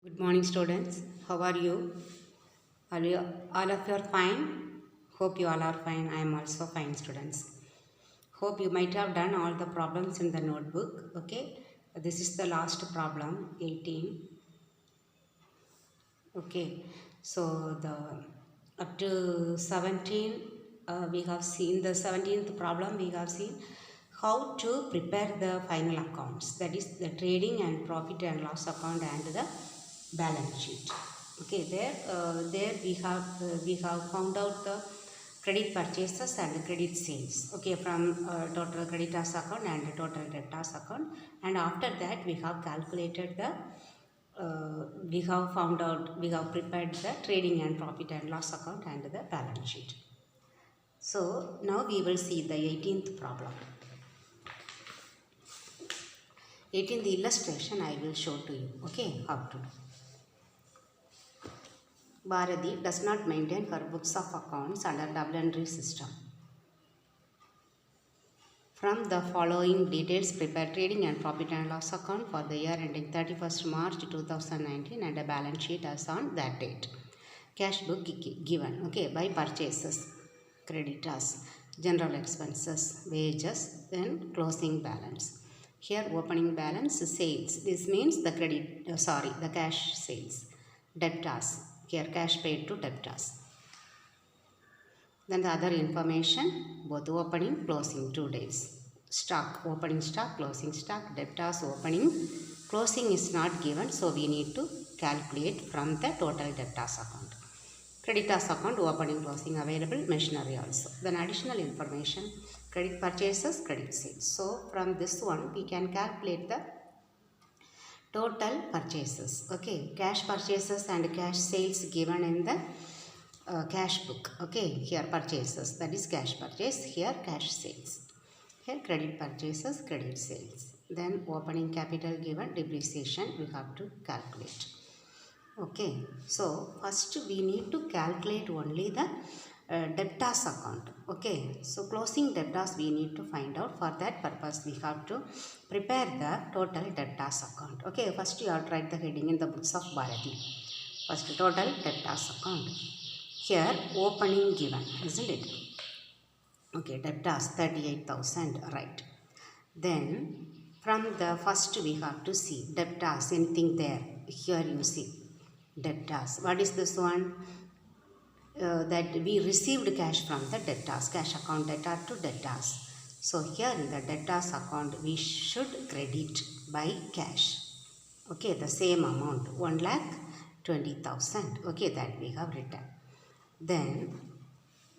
Good morning, students. How are you? All of you are fine? Hope you all are fine. I am also fine, students. Hope you might have done all the problems in the notebook. Okay. This is the last problem, 18. Okay. So the up to 17, we have seen the 17th problem. We have seen how to prepare the final accounts. That is the trading and profit and loss account and the balance sheet. Okay, there we have found out the credit purchases and credit sales. Okay, from total creditors account and total debtors account, and after that we have calculated the we have prepared the trading and profit and loss account and the balance sheet. So now we will see the 18th problem. 18th illustration I will show to you. Okay, how to do. Bharati does not maintain her books of accounts under double entry system. From the following details, prepare trading and profit and loss account for the year ending 31st March 2019 and a balance sheet as on that date. Cash book given, okay, by purchases, creditors, general expenses, wages, then closing balance. Here opening balance sales. This means the the cash sales. Debtors. Here cash paid to debtors. Then the other information, both opening, closing 2 days. Stock, opening stock, closing stock, debtors opening. Closing is not given, so we need to calculate from the total debtors account. Creditors account, opening, closing available, machinery also. Then additional information, credit purchases, credit sales. So from this one, we can calculate the total purchases. Okay, cash purchases and cash sales given in the cash book. Okay, here purchases, that is cash purchase, here cash sales. Here credit purchases, credit sales. Then opening capital given, depreciation we have to calculate. Okay, so first we need to calculate only the debtors account. Okay, so closing debtors we need to find out. For that purpose we have to prepare the total debtors account. Okay, first you have to write the heading in the books of Bharati. First total debtors account. Here opening given, isn't it? Okay, debtors 38,000, right. Then from the first we have to see debtors, anything there. Here you see debtors. What is this one? That we received cash from the debtors, cash account debtor to debtors. So here in the debtors account we should credit by cash. Okay, the same amount, 1,20,000. Okay, that we have written. Then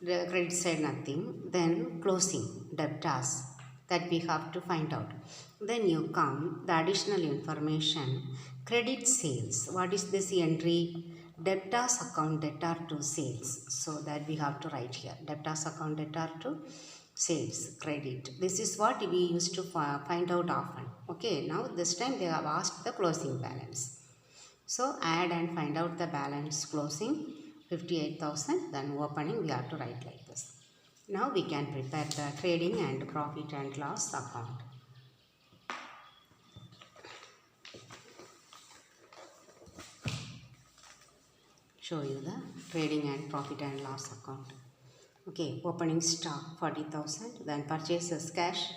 the credit side nothing. Then closing debtors, that we have to find out. Then you come the additional information, credit sales. What is this entry? Debtors account debtor to sales. So that we have to write here, debtors account debtor to sales, credit. This is what we used to find out often. Okay, now this time they have asked the closing balance. So add and find out the balance. Closing 58,000, then opening we have to write like this. Now we can prepare the trading and profit and loss account. Show you the trading and profit and loss account. Okay, opening stock 40,000, then purchases cash,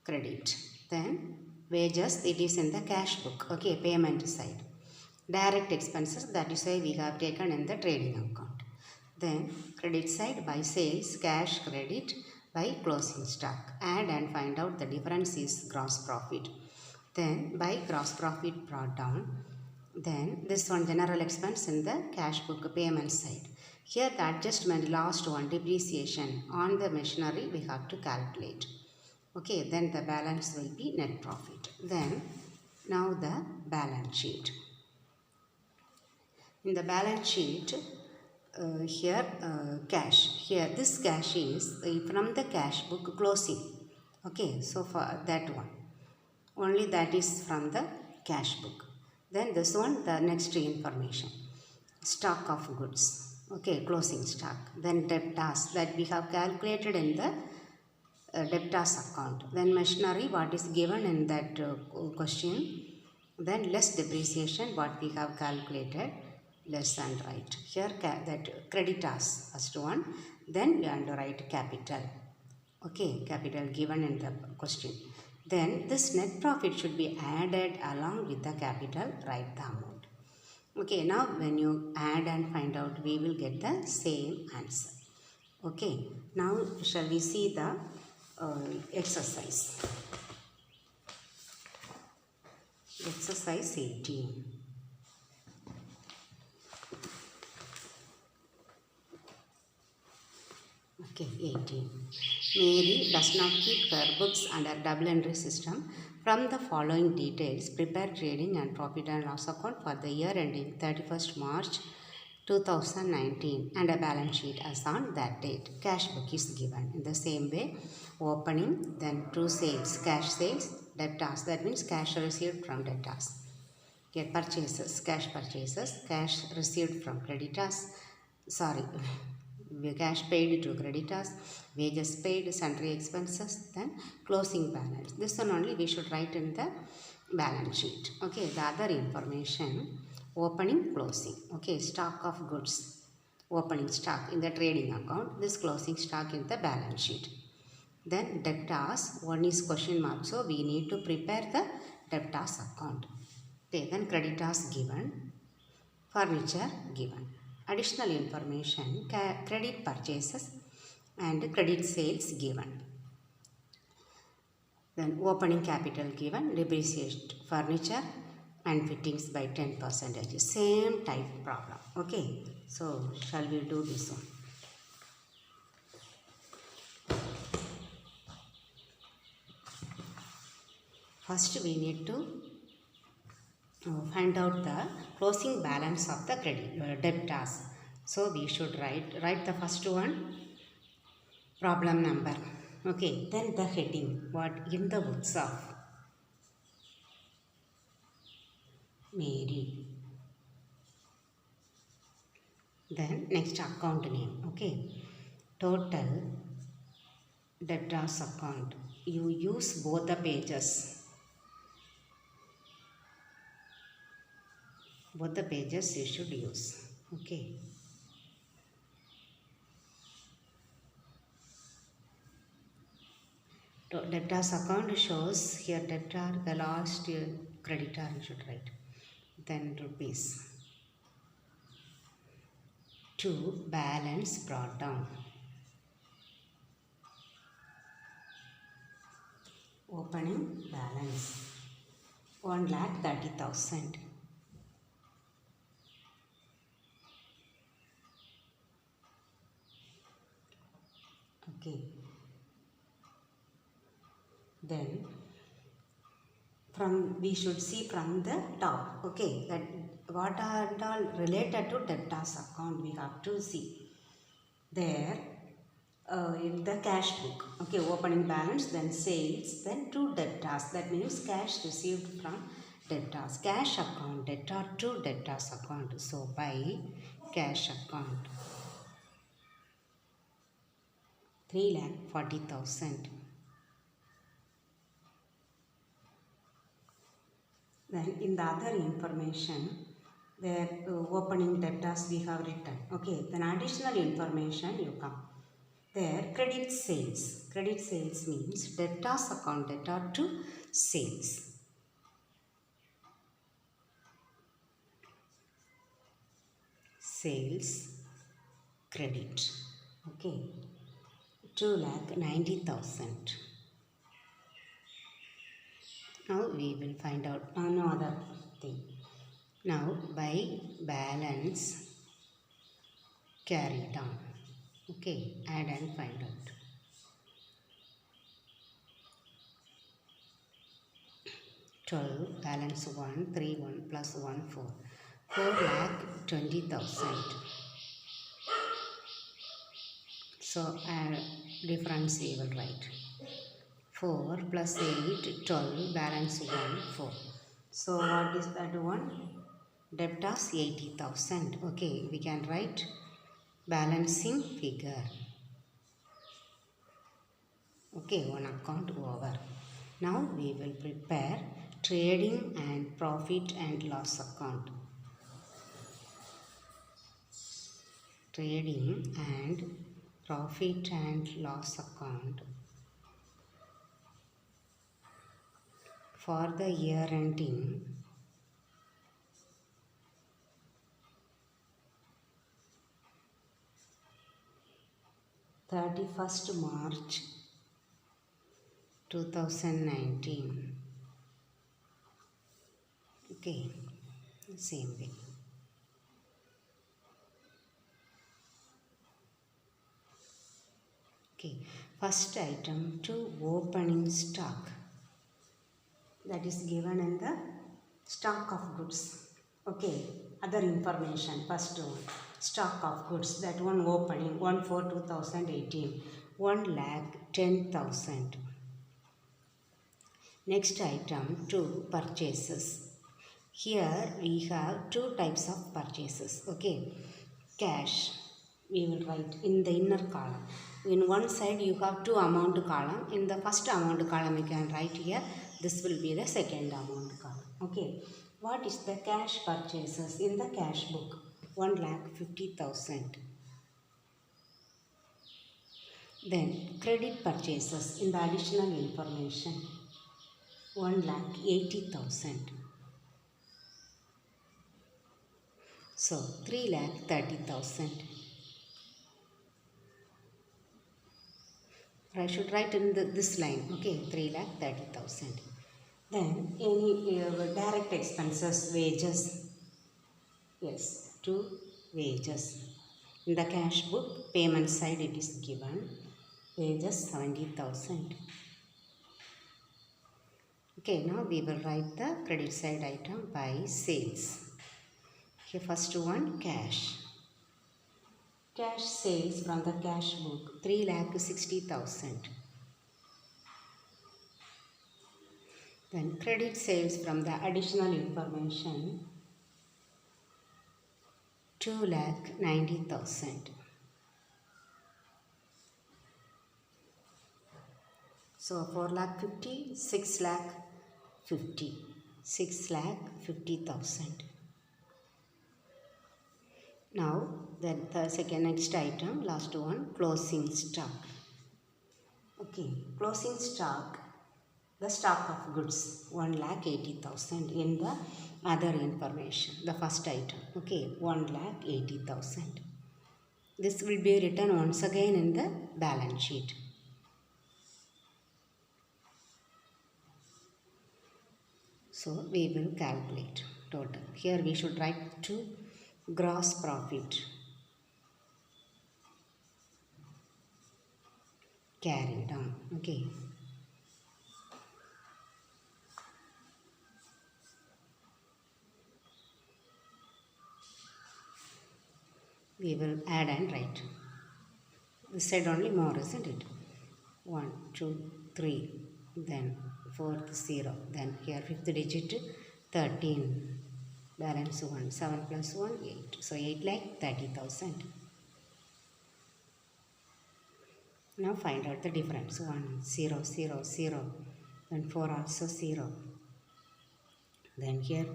credit. Then wages, it is in the cash book. Okay, payment side. Direct expenses, that is why we have taken in the trading account. Then credit side by sales, cash, credit, by closing stock. Add and find out the difference is gross profit. Then by gross profit brought down. Then this one general expense in the cash book payment side. Here the adjustment, last one, depreciation on the machinery we have to calculate. Okay, then the balance will be net profit. Then now the balance sheet. In the balance sheet, here cash. Here this cash is from the cash book closing. Okay, so for that one, only that is from the cash book. Then this one, the next information, stock of goods. Okay, closing stock. Then debtors, that we have calculated in the debtors account. Then machinery, what is given in that question, Then less depreciation, what we have calculated, less and write. Here that creditors, first one. Then we have to write capital. Okay, capital given in the question. Then this net profit should be added along with the capital, write the amount. Okay, now when you add and find out, we will get the same answer. Okay, now shall we see the exercise. Exercise 18. Okay, 18. Mary does not keep her books under double entry system. From the following details, prepare trading and profit and loss account for the year ending 31st March 2019 and a balance sheet as on that date. Cash book is given. In the same way, opening, then true sales, cash sales, debtors, that means cash received from debtors. Get purchases, cash received from creditors, cash paid to creditors, wages paid, sundry expenses, then closing balance. This one only we should write in the balance sheet. Okay, the other information, opening, closing. Okay, stock of goods, opening stock in the trading account, this closing stock in the balance sheet. Then debtors, one is question mark, so we need to prepare the debtors account. Okay, then creditors given, furniture given. Additional information, credit purchases and credit sales given. Then opening capital given, depreciate furniture and fittings by 10%. Same type problem. Okay, so shall we do this one? First we need to find out the closing balance of the debtors. So we should write the first one, problem number. Okay, then the heading, what in the books of Mary. Then next account name. Okay, total debtors account. You use both the pages. Both the pages you should use. Okay. Debtors account shows here debtor, the last creditor you should write. Then rupees. To balance brought down. Opening balance 1,30,000. Okay. Then we should see from the top. Okay, that what are all related to debtors account we have to see. There in the cash book. Okay, opening balance, then sales, then to debtors. That means cash received from debtors. Cash account, debtor to debtors account. So by cash account 3,40,000. Then in the other information, where opening debtors we have written. Okay, then additional information you come. There credit sales. Credit sales means debtors account, debtor to sales. Sales credit. Okay, 2,90,000. Now we will find out another thing. Now by balance carry down. Okay, add and find out. 12 balance 1, 3, 1 plus 1, 4. 4,20,000. So difference we will write. 4 plus 8, 12, balance 1, 4. So what is that one? Debtors 80,000. Okay, we can write balancing figure. Okay, one account over. Now we will prepare trading and profit and loss account. Trading and profit and loss account for the year ending 31st March 2019. Okay, same way. Okay, first item to opening stock, that is given in the stock of goods. Okay, other information. First one, stock of goods, that one opening 1/4/2018, 1,10,000. Next item to purchases. Here we have two types of purchases. Okay, cash we will write in the inner column. In one side you have two amount column. In the first amount column you can write here. This will be the second amount column. Okay, what is the cash purchases in the cash book? 1,50,000. Then credit purchases in the additional information, 1,80,000. So 3,30,000. I should write in this line. Okay, 3,30,000. Then any direct expenses, wages. Yes, to wages. In the cash book, payment side it is given. Wages 70,000. Okay, now we will write the credit side item by sales. Here first one, cash. Cash sales from the cash book 3,60,000. Then credit sales from the additional information 2,90,000. So 4,50,000, 6,50,000, 6,50,000. Now then the second next item, last one, closing stock. Okay, closing stock, the stock of goods 1,80,000 in the other information, the first item. Okay, 1,80,000. This will be written once again in the balance sheet. So we will calculate total. Here we should write to gross profit carried on. Okay. We will add and write. This side only more, isn't it? 1, 2, 3, then 4th 0, then here 5th digit 13, balance 1, 7 plus 1, 8. So 8,30,000. Now find out the difference. 1, 0, 0, 0, then 4 also 0. Then here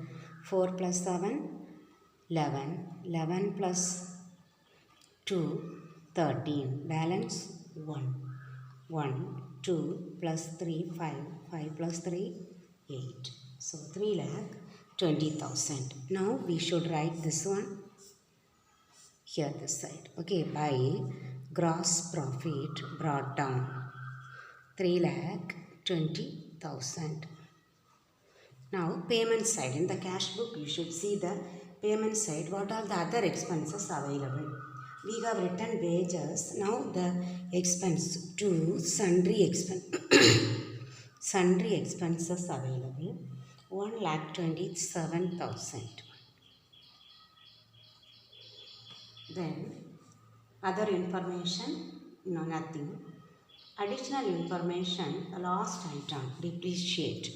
4 plus 7, 11, 11 plus 2, 13, balance 1, 1, 2 plus 3, 5, 5 plus 3, 8. So 3,20,000. Now we should write this one here this side. Okay, by gross profit brought down 3,20,000. Now payment side, in the cash book you should see the payment side, what are the other expenses available. We have written wages. Now the expense to sundry expense sundry expenses available 1,27,000. Then other information, no, nothing. Additional information, the last item, depreciate.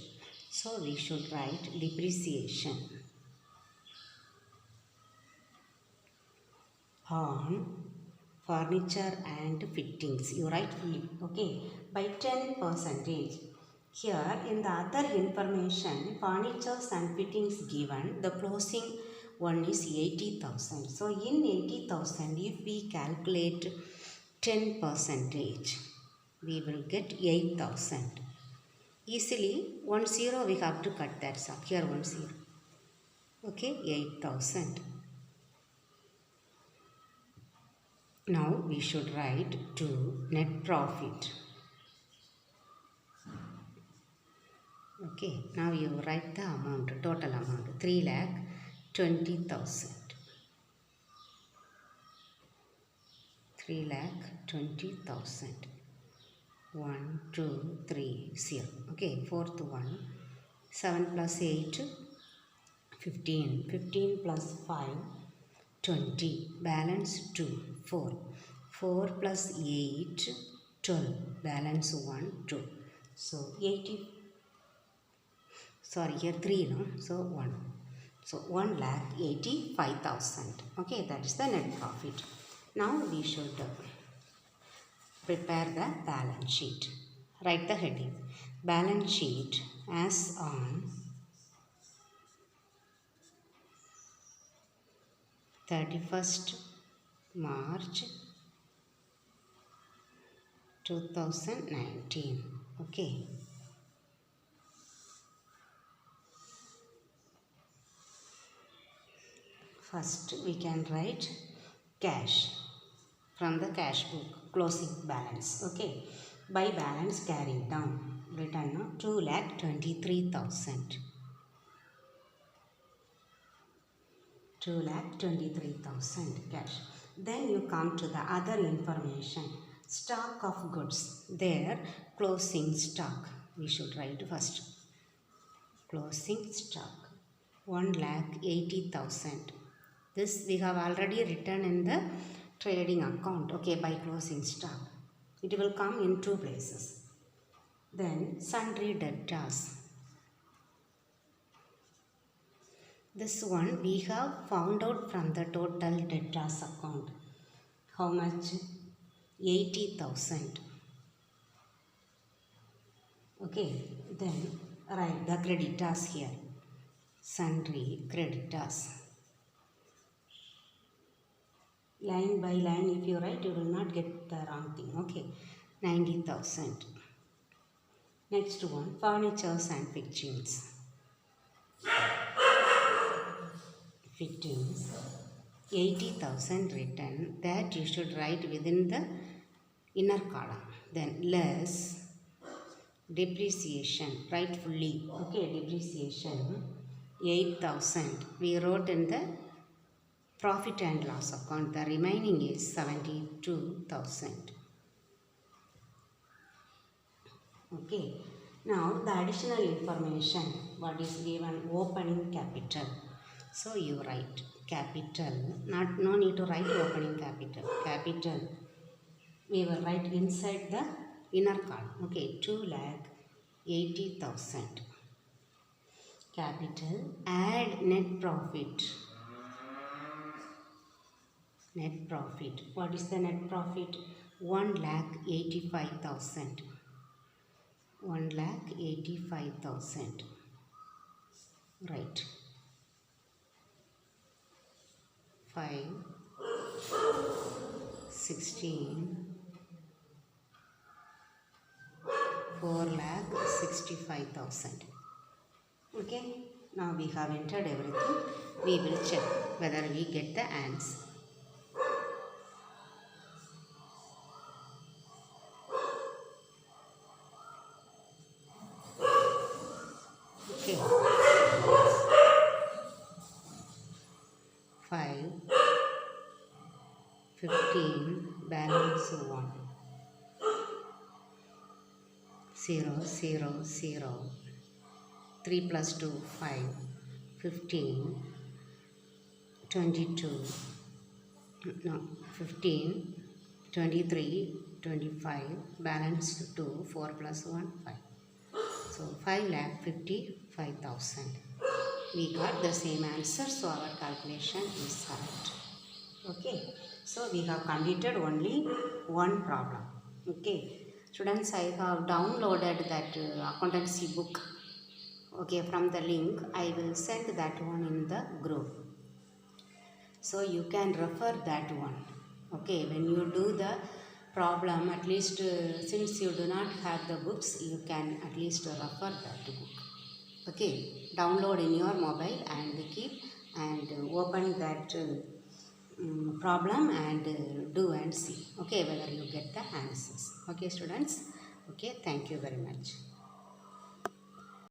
So we should write depreciation on furniture and fittings. You write fully. Okay, by 10%. Here in the other information, furnitures and fittings given, the closing one is 80,000. So in 80,000, if we calculate 10%, we will get 8,000. Easily 1 0 we have to cut that sum. Here 1 0. Okay, 8,000. Now we should write to net profit. Okay, now you write the amount, total amount, 3,20,000. 3,20,000. 1, 2, 3, 0. Okay, fourth one. 7 plus 8, 15. 15 plus 5, 20. Balance 2, 4. 4 plus 8, 12. Balance 1, 2. So 80. Sorry, here 3, no? So 1. So 1,85,000. Okay, that is the net profit. Now we should prepare the balance sheet. Write the heading. Balance sheet as on 31st March 2019. Okay. First we can write cash from the cash book, closing balance. Okay. By balance carried down, written now 2,23,000. 2,23,000 cash. Then you come to the other information. Stock of goods. There, closing stock. We should write first. Closing stock. 1,80,000. This we have already written in the trading account. Okay, by closing stock. It will come in two places. Then, sundry debtors. This one we have found out from the total debtors account. How much? 80,000. Okay, then write the creditors here. Sundry creditors. Line by line if you write, you will not get the wrong thing. Okay, 90,000. Next one, furnitures and fittings. Fittings, 80,000 written, that you should write within the inner column. Then less depreciation, write fully. Okay, depreciation 8,000. We wrote in the profit and loss account. The remaining is 72,000. Okay, now the additional information. What is given? Opening capital. So you write capital, no need to write opening capital. Capital, we will write inside the inner column. Okay, 2,80,000. Capital, add net profit. Net profit. What is the net profit? 1,85,000. 1,85,000. Right. 5, 16, 4,65,000. Okay, now we have entered everything. We will check whether we get the answer. Okay. 5, 15, balance 1. 0, 0, 0. 3 plus 2, 5. 15, 22. No, 15, 23, 25. Balance 2, 4 plus 1, 5. So 5,55,000. We got the same answer, so our calculation is correct. Okay, so we have completed only one problem. Okay, Students, I have downloaded that accountancy book. Okay, from the link I will send that one in the group, so you can refer that one. Okay, when you do the problem, at least since you do not have the books, you can at least refer that book. Okay, download in your mobile and keep and open that problem and do and see, okay, whether you get the answers. Okay students, okay, thank you very much.